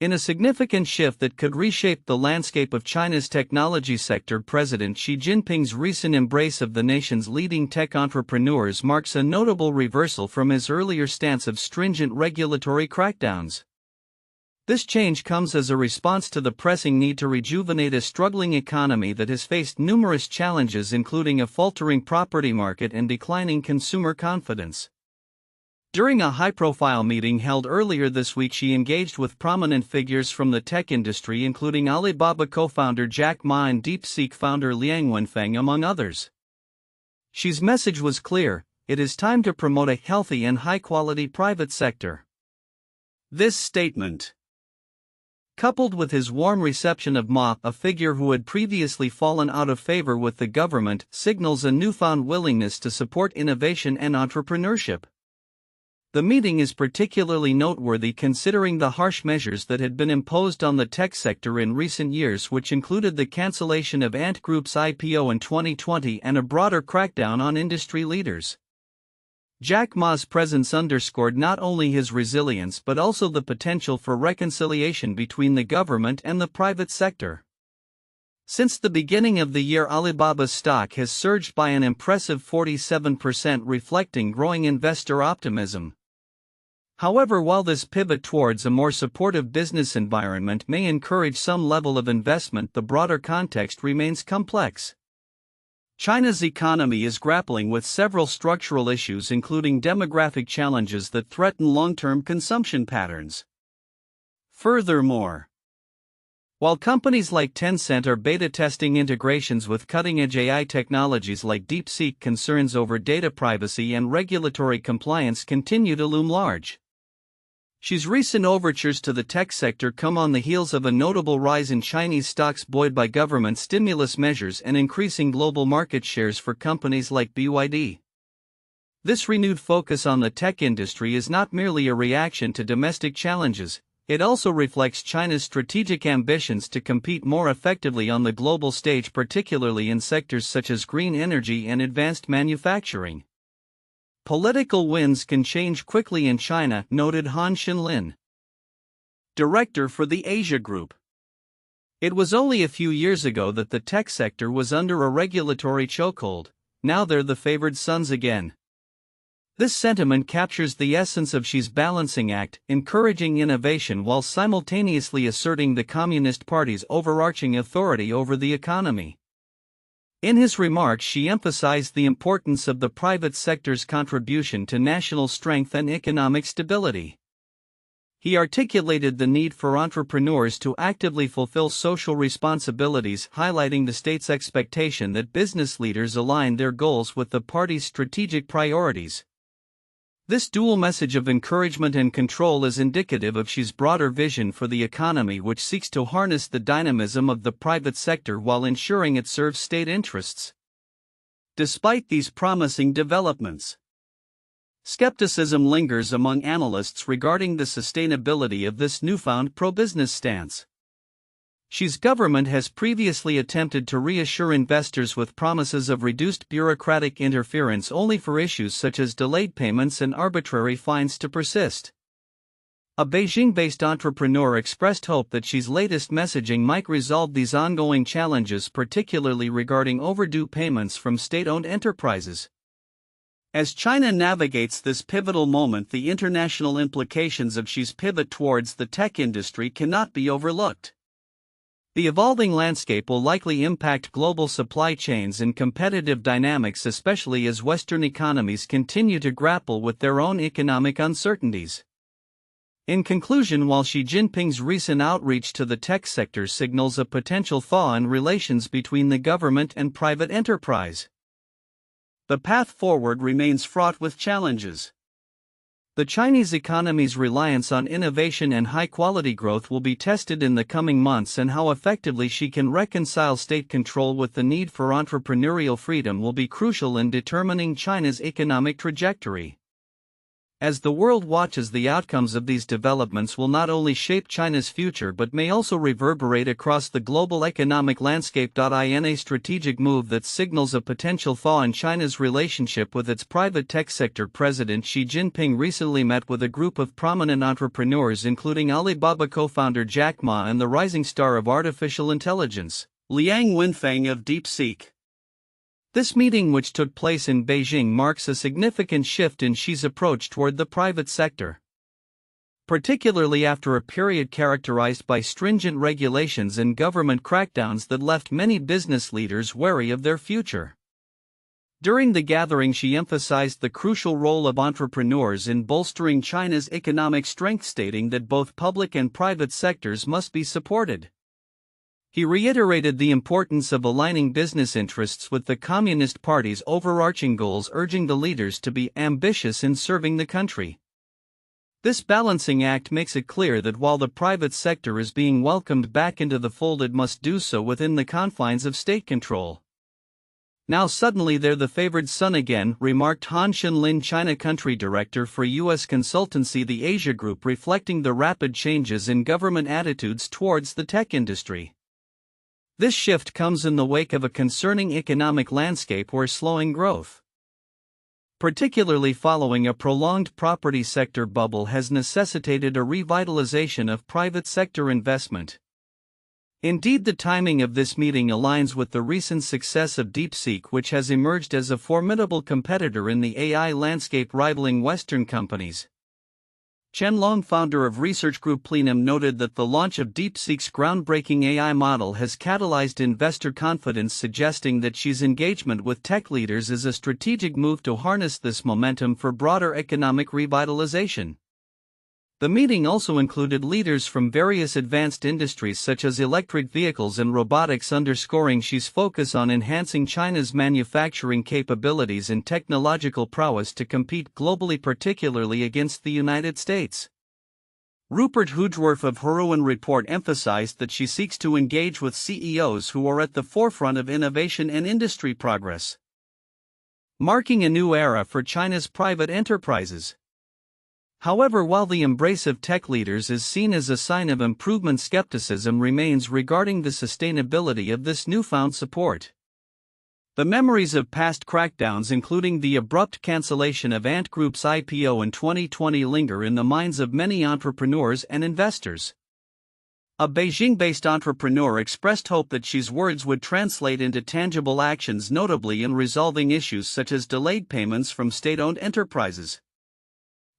In a significant shift that could reshape the landscape of China's technology sector, President Xi Jinping's recent embrace of the nation's leading tech entrepreneurs marks a notable reversal from his earlier stance of stringent regulatory crackdowns. This change comes as a response to the pressing need to rejuvenate a struggling economy that has faced numerous challenges, including a faltering property market and declining consumer confidence. During a high-profile meeting held earlier this week, she engaged with prominent figures from the tech industry, including Alibaba co-founder Jack Ma and DeepSeek founder Liang Wenfeng, among others. Xi's message was clear: it is time to promote a healthy and high-quality private sector. This statement, coupled with his warm reception of Ma, a figure who had previously fallen out of favor with the government, signals a newfound willingness to support innovation and entrepreneurship. The meeting is particularly noteworthy considering the harsh measures that had been imposed on the tech sector in recent years, which included the cancellation of Ant Group's IPO in 2020 and a broader crackdown on industry leaders. Jack Ma's presence underscored not only his resilience but also the potential for reconciliation between the government and the private sector. Since the beginning of the year, Alibaba's stock has surged by an impressive 47%, reflecting growing investor optimism. However, while this pivot towards a more supportive business environment may encourage some level of investment, the broader context remains complex. China's economy is grappling with several structural issues, including demographic challenges that threaten long-term consumption patterns. Furthermore, while companies like Tencent are beta testing integrations with cutting-edge AI technologies like DeepSeek, concerns over data privacy and regulatory compliance continue to loom large. Xi's recent overtures to the tech sector come on the heels of a notable rise in Chinese stocks buoyed by government stimulus measures and increasing global market shares for companies like BYD. This renewed focus on the tech industry is not merely a reaction to domestic challenges, it also reflects China's strategic ambitions to compete more effectively on the global stage, particularly in sectors such as green energy and advanced manufacturing. Political winds can change quickly in China, noted Han Xinlin, director for the Asia Group. It was only a few years ago that the tech sector was under a regulatory chokehold. Now they're the favored sons again. This sentiment captures the essence of Xi's balancing act, encouraging innovation while simultaneously asserting the Communist Party's overarching authority over the economy. In his remarks, Xi emphasized the importance of the private sector's contribution to national strength and economic stability. He articulated the need for entrepreneurs to actively fulfill social responsibilities, highlighting the state's expectation that business leaders align their goals with the party's strategic priorities. This dual message of encouragement and control is indicative of Xi's broader vision for the economy, which seeks to harness the dynamism of the private sector while ensuring it serves state interests. Despite these promising developments, skepticism lingers among analysts regarding the sustainability of this newfound pro-business stance. Xi's government has previously attempted to reassure investors with promises of reduced bureaucratic interference, only for issues such as delayed payments and arbitrary fines to persist. A Beijing-based entrepreneur expressed hope that Xi's latest messaging might resolve these ongoing challenges, particularly regarding overdue payments from state-owned enterprises. As China navigates this pivotal moment, the international implications of Xi's pivot towards the tech industry cannot be overlooked. The evolving landscape will likely impact global supply chains and competitive dynamics, especially as Western economies continue to grapple with their own economic uncertainties. In conclusion, while Xi Jinping's recent outreach to the tech sector signals a potential thaw in relations between the government and private enterprise, the path forward remains fraught with challenges. The Chinese economy's reliance on innovation and high-quality growth will be tested in the coming months, and how effectively Xi can reconcile state control with the need for entrepreneurial freedom will be crucial in determining China's economic trajectory. As the world watches, the outcomes of these developments will not only shape China's future but may also reverberate across the global economic landscape. In a strategic move that signals a potential thaw in China's relationship with its private tech sector, President Xi Jinping recently met with a group of prominent entrepreneurs, including Alibaba co-founder Jack Ma and the rising star of artificial intelligence, Liang Wenfeng of DeepSeek. This meeting, which took place in Beijing, marks a significant shift in Xi's approach toward the private sector, particularly after a period characterized by stringent regulations and government crackdowns that left many business leaders wary of their future. During the gathering, Xi emphasized the crucial role of entrepreneurs in bolstering China's economic strength, stating that both public and private sectors must be supported. He reiterated the importance of aligning business interests with the Communist Party's overarching goals, urging the leaders to be ambitious in serving the country. This balancing act makes it clear that while the private sector is being welcomed back into the fold, it must do so within the confines of state control. "Now suddenly they're the favored son again," remarked Han Xinlin, China country director for U.S. consultancy The Asia Group, reflecting the rapid changes in government attitudes towards the tech industry. This shift comes in the wake of a concerning economic landscape where slowing growth, particularly following a prolonged property sector bubble, has necessitated a revitalization of private sector investment. Indeed, the timing of this meeting aligns with the recent success of DeepSeek, which has emerged as a formidable competitor in the AI landscape, rivaling Western companies. Chen Long, founder of research group Plenum, noted that the launch of DeepSeek's groundbreaking AI model has catalyzed investor confidence, suggesting that Xi's engagement with tech leaders is a strategic move to harness this momentum for broader economic revitalization. The meeting also included leaders from various advanced industries such as electric vehicles and robotics, underscoring Xi's focus on enhancing China's manufacturing capabilities and technological prowess to compete globally, particularly against the United States. Rupert Hoodworth of Huron Report emphasized that Xi seeks to engage with CEOs who are at the forefront of innovation and industry progress, marking a new era for China's private enterprises. However, while the embrace of tech leaders is seen as a sign of improvement, skepticism remains regarding the sustainability of this newfound support. The memories of past crackdowns, including the abrupt cancellation of Ant Group's IPO in 2020, linger in the minds of many entrepreneurs and investors. A Beijing-based entrepreneur expressed hope that Xi's words would translate into tangible actions, notably in resolving issues such as delayed payments from state-owned enterprises.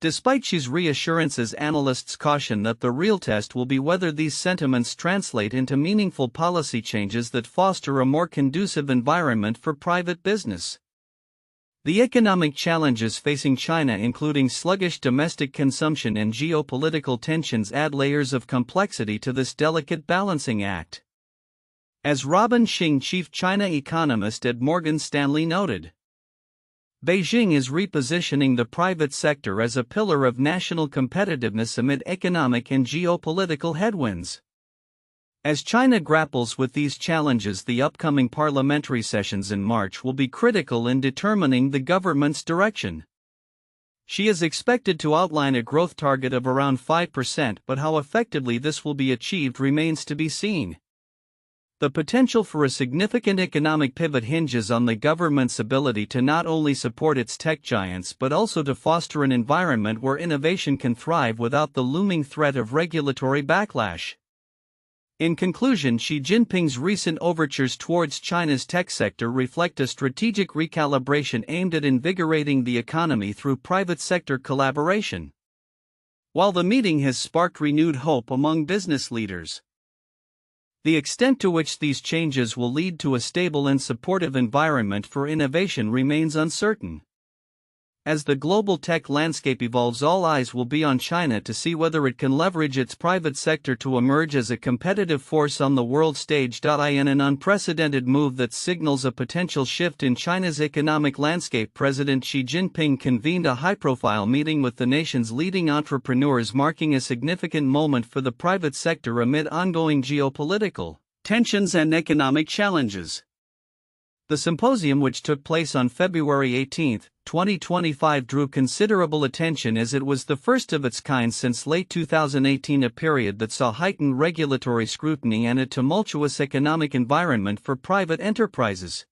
Despite Xi's reassurances, analysts caution that the real test will be whether these sentiments translate into meaningful policy changes that foster a more conducive environment for private business. The economic challenges facing China, including sluggish domestic consumption and geopolitical tensions, add layers of complexity to this delicate balancing act. As Robin Xing, chief China economist at Morgan Stanley, noted, Beijing is repositioning the private sector as a pillar of national competitiveness amid economic and geopolitical headwinds. As China grapples with these challenges, the upcoming parliamentary sessions in March will be critical in determining the government's direction. Xi is expected to outline a growth target of around 5%, but how effectively this will be achieved remains to be seen. The potential for a significant economic pivot hinges on the government's ability to not only support its tech giants but also to foster an environment where innovation can thrive without the looming threat of regulatory backlash. In conclusion, Xi Jinping's recent overtures towards China's tech sector reflect a strategic recalibration aimed at invigorating the economy through private sector collaboration. While the meeting has sparked renewed hope among business leaders, the extent to which these changes will lead to a stable and supportive environment for innovation remains uncertain. As the global tech landscape evolves, all eyes will be on China to see whether it can leverage its private sector to emerge as a competitive force on the world stage. In an unprecedented move that signals a potential shift in China's economic landscape, President Xi Jinping convened a high-profile meeting with the nation's leading entrepreneurs, marking a significant moment for the private sector amid ongoing geopolitical tensions and economic challenges. The symposium, which took place on February 18, 2025, drew considerable attention as it was the first of its kind since late 2018, a period that saw heightened regulatory scrutiny and a tumultuous economic environment for private enterprises.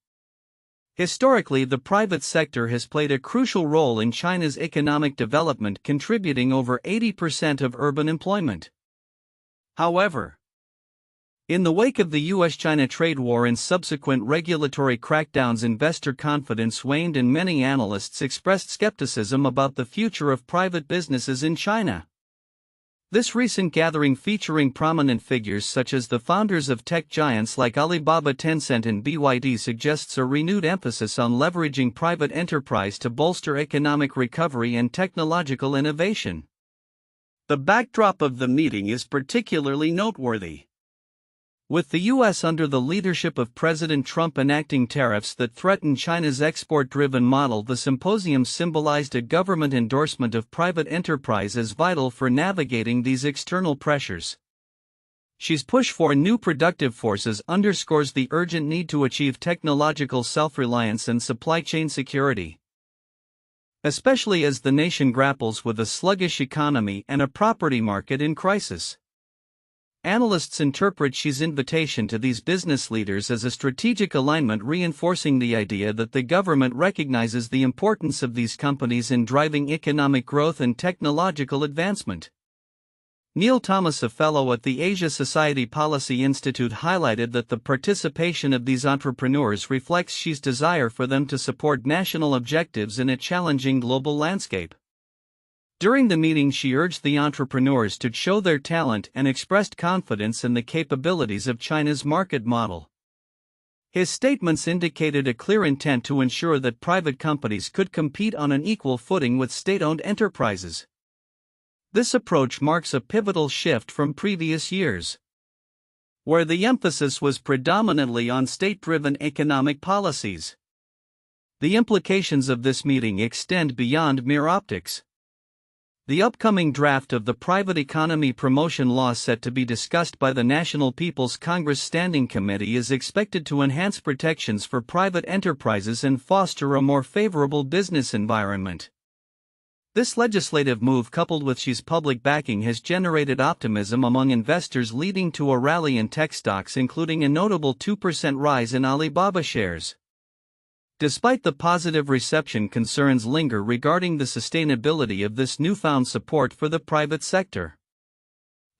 Historically, the private sector has played a crucial role in China's economic development, contributing over 80% of urban employment. However, in the wake of the US-China trade war and subsequent regulatory crackdowns, investor confidence waned and many analysts expressed skepticism about the future of private businesses in China. This recent gathering, featuring prominent figures such as the founders of tech giants like Alibaba, Tencent and BYD, suggests a renewed emphasis on leveraging private enterprise to bolster economic recovery and technological innovation. The backdrop of the meeting is particularly noteworthy. With the U.S. under the leadership of President Trump enacting tariffs that threaten China's export-driven model, the symposium symbolized a government endorsement of private enterprise as vital for navigating these external pressures. Xi's push for new productive forces underscores the urgent need to achieve technological self-reliance and supply chain security, especially as the nation grapples with a sluggish economy and a property market in crisis. Analysts interpret Xi's invitation to these business leaders as a strategic alignment, reinforcing the idea that the government recognizes the importance of these companies in driving economic growth and technological advancement. Neil Thomas, a fellow at the Asia Society Policy Institute, highlighted that the participation of these entrepreneurs reflects Xi's desire for them to support national objectives in a challenging global landscape. During the meeting, Xi urged the entrepreneurs to show their talent and expressed confidence in the capabilities of China's market model. His statements indicated a clear intent to ensure that private companies could compete on an equal footing with state-owned enterprises. This approach marks a pivotal shift from previous years, where the emphasis was predominantly on state-driven economic policies. The implications of this meeting extend beyond mere optics. The upcoming draft of the Private Economy Promotion Law, set to be discussed by the National People's Congress Standing Committee, is expected to enhance protections for private enterprises and foster a more favorable business environment. This legislative move, coupled with Xi's public backing, has generated optimism among investors, leading to a rally in tech stocks, including a notable 2% rise in Alibaba shares. Despite the positive reception, concerns linger regarding the sustainability of this newfound support for the private sector.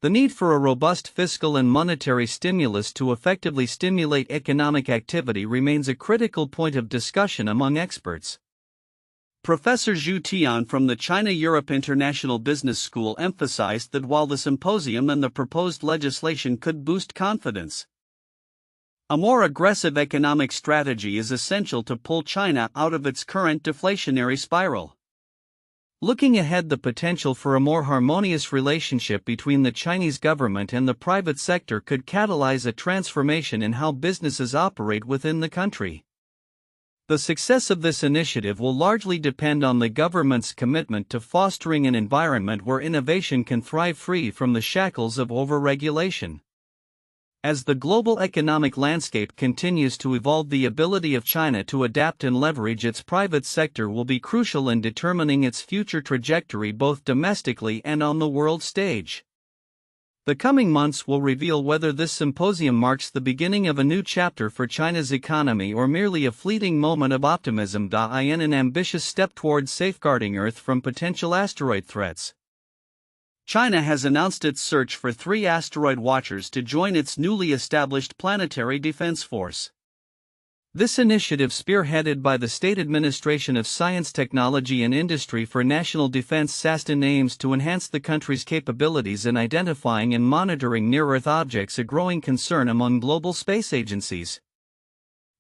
The need for a robust fiscal and monetary stimulus to effectively stimulate economic activity remains a critical point of discussion among experts. Professor Zhu Tian from the China-Europe International Business School emphasized that while the symposium and the proposed legislation could boost confidence, a more aggressive economic strategy is essential to pull China out of its current deflationary spiral. Looking ahead, the potential for a more harmonious relationship between the Chinese government and the private sector could catalyze a transformation in how businesses operate within the country. The success of this initiative will largely depend on the government's commitment to fostering an environment where innovation can thrive, free from the shackles of overregulation. As the global economic landscape continues to evolve, the ability of China to adapt and leverage its private sector will be crucial in determining its future trajectory, both domestically and on the world stage. The coming months will reveal whether this symposium marks the beginning of a new chapter for China's economy or merely a fleeting moment of optimism in an ambitious step towards safeguarding Earth from potential asteroid threats. China has announced its search for 3 asteroid watchers to join its newly established planetary defense force. This initiative, spearheaded by the State Administration of Science, Technology and Industry for National Defense (SASTN), aims to enhance the country's capabilities in identifying and monitoring near-Earth objects, a growing concern among global space agencies.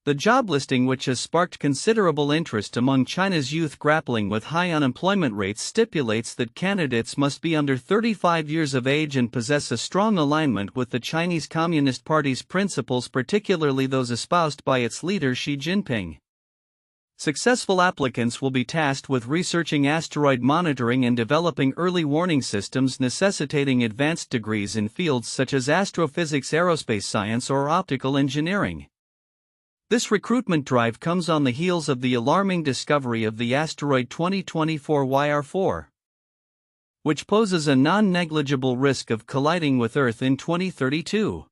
The job listing, which has sparked considerable interest among China's youth grappling with high unemployment rates, stipulates that candidates must be under 35 years of age and possess a strong alignment with the Chinese Communist Party's principles, particularly those espoused by its leader Xi Jinping. Successful applicants will be tasked with researching asteroid monitoring and developing early warning systems, necessitating advanced degrees in fields such as astrophysics, aerospace science, or optical engineering. This recruitment drive comes on the heels of the alarming discovery of the asteroid 2024 YR4, which poses a non-negligible risk of colliding with Earth in 2032.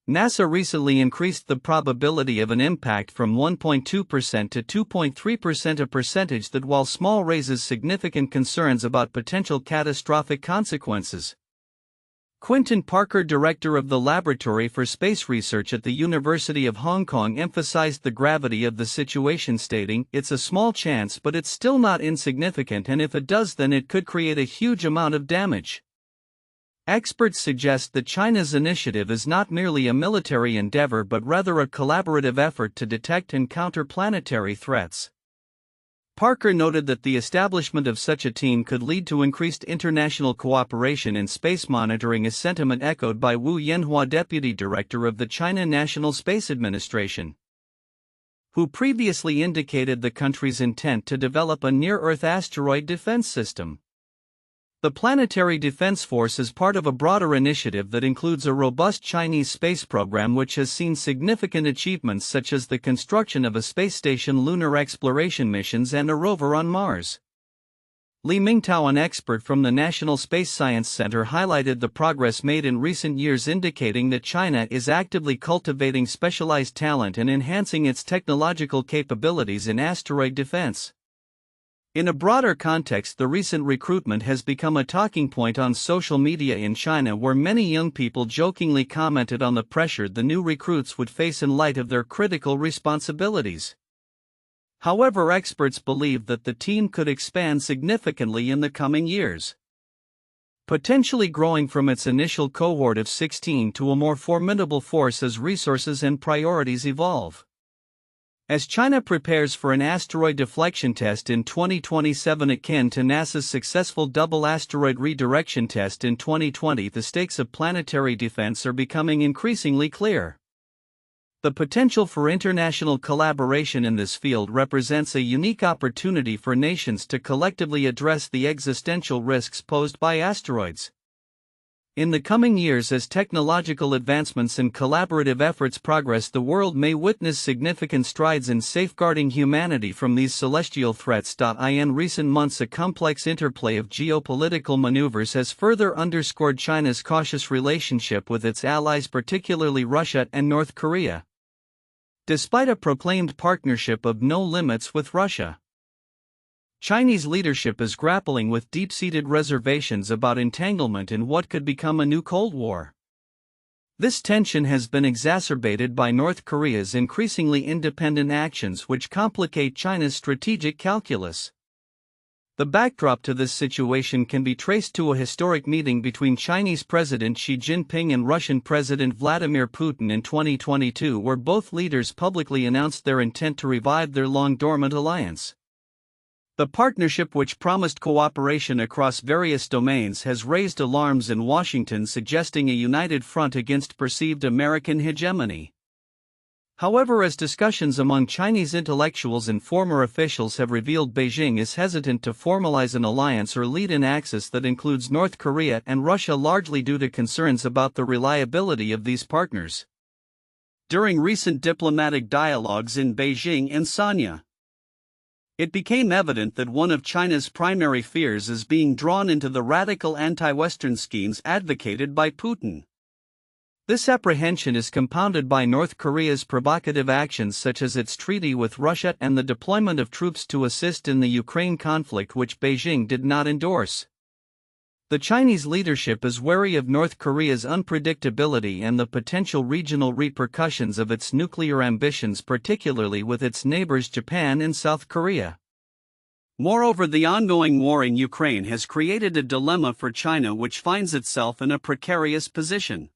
NASA recently increased the probability of an impact from 1.2% to 2.3%, a percentage that, while small, raises significant concerns about potential catastrophic consequences. Quinton Parker, director of the Laboratory for Space Research at the University of Hong Kong, emphasized the gravity of the situation, stating, "It's a small chance, but it's still not insignificant, and if it does, then it could create a huge amount of damage." Experts suggest that China's initiative is not merely a military endeavor but rather a collaborative effort to detect and counter planetary threats. Parker noted that the establishment of such a team could lead to increased international cooperation in space monitoring, a sentiment echoed by Wu Yanhua, deputy director of the China National Space Administration, who previously indicated the country's intent to develop a near-Earth asteroid defense system. The Planetary Defense Force is part of a broader initiative that includes a robust Chinese space program which has seen significant achievements such as the construction of a space station, lunar exploration missions, and a rover on Mars. Li Mingtao, an expert from the National Space Science Center, highlighted the progress made in recent years, indicating that China is actively cultivating specialized talent and enhancing its technological capabilities in asteroid defense. In a broader context, the recent recruitment has become a talking point on social media in China, where many young people jokingly commented on the pressure the new recruits would face in light of their critical responsibilities. However, experts believe that the team could expand significantly in the coming years, potentially growing from its initial cohort of 16 to a more formidable force as resources and priorities evolve. As China prepares for an asteroid deflection test in 2027 akin to NASA's successful double asteroid redirection test in 2020, the stakes of planetary defense are becoming increasingly clear. The potential for international collaboration in this field represents a unique opportunity for nations to collectively address the existential risks posed by asteroids. In the coming years, as technological advancements and collaborative efforts progress, the world may witness significant strides in safeguarding humanity from these celestial threats. In recent months, a complex interplay of geopolitical maneuvers has further underscored China's cautious relationship with its allies, particularly Russia and North Korea. Despite a proclaimed partnership of no limits with Russia, Chinese leadership is grappling with deep-seated reservations about entanglement in what could become a new Cold War. This tension has been exacerbated by North Korea's increasingly independent actions, which complicate China's strategic calculus. The backdrop to this situation can be traced to a historic meeting between Chinese President Xi Jinping and Russian President Vladimir Putin in 2022, where both leaders publicly announced their intent to revive their long-dormant alliance. The partnership, which promised cooperation across various domains, has raised alarms in Washington, suggesting a united front against perceived American hegemony. However, as discussions among Chinese intellectuals and former officials have revealed, Beijing is hesitant to formalize an alliance or lead an axis that includes North Korea and Russia, largely due to concerns about the reliability of these partners. During recent diplomatic dialogues in Beijing and Sanya, it became evident that one of China's primary fears is being drawn into the radical anti-Western schemes advocated by Putin. This apprehension is compounded by North Korea's provocative actions, such as its treaty with Russia and the deployment of troops to assist in the Ukraine conflict, which Beijing did not endorse. The Chinese leadership is wary of North Korea's unpredictability and the potential regional repercussions of its nuclear ambitions, particularly with its neighbors Japan and South Korea. Moreover, the ongoing war in Ukraine has created a dilemma for China, which finds itself in a precarious position.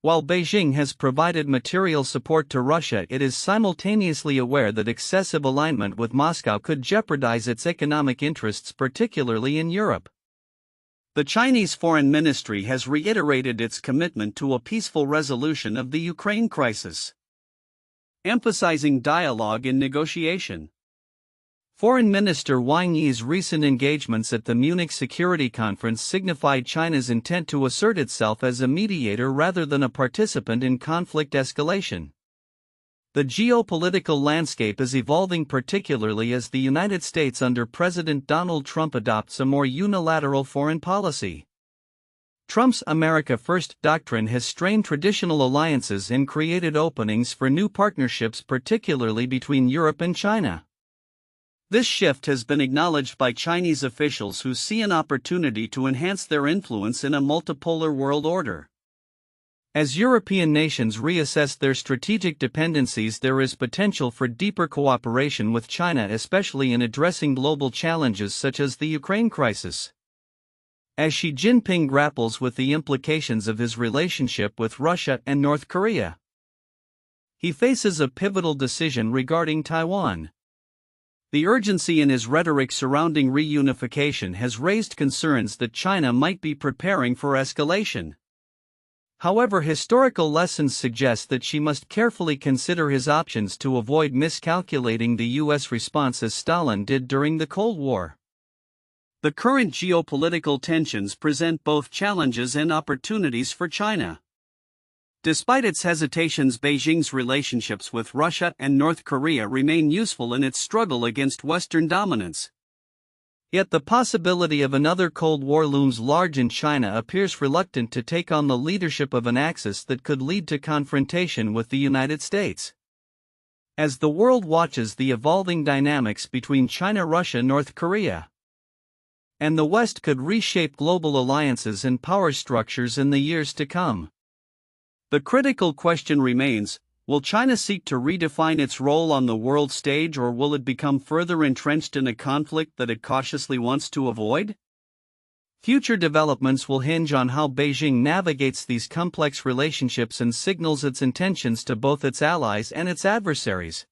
While Beijing has provided material support to Russia, it is simultaneously aware that excessive alignment with Moscow could jeopardize its economic interests, particularly in Europe. The Chinese Foreign Ministry has reiterated its commitment to a peaceful resolution of the Ukraine crisis, emphasizing dialogue and negotiation. Foreign Minister Wang Yi's recent engagements at the Munich Security Conference signified China's intent to assert itself as a mediator rather than a participant in conflict escalation. The geopolitical landscape is evolving, particularly as the United States under President Donald Trump adopts a more unilateral foreign policy. Trump's America First doctrine has strained traditional alliances and created openings for new partnerships, particularly between Europe and China. This shift has been acknowledged by Chinese officials who see an opportunity to enhance their influence in a multipolar world order. As European nations reassess their strategic dependencies, there is potential for deeper cooperation with China, especially in addressing global challenges such as the Ukraine crisis. As Xi Jinping grapples with the implications of his relationship with Russia and North Korea, he faces a pivotal decision regarding Taiwan. The urgency in his rhetoric surrounding reunification has raised concerns that China might be preparing for escalation. However, historical lessons suggest that Xi must carefully consider his options to avoid miscalculating the U.S. response as Stalin did during the Cold War. The current geopolitical tensions present both challenges and opportunities for China. Despite its hesitations, Beijing's relationships with Russia and North Korea remain useful in its struggle against Western dominance. Yet the possibility of another Cold War looms large, and China appears reluctant to take on the leadership of an axis that could lead to confrontation with the United States. As the world watches the evolving dynamics between China, Russia, North Korea, and the West could reshape global alliances and power structures in the years to come. The critical question remains: will China seek to redefine its role on the world stage, or will it become further entrenched in a conflict that it cautiously wants to avoid? Future developments will hinge on how Beijing navigates these complex relationships and signals its intentions to both its allies and its adversaries.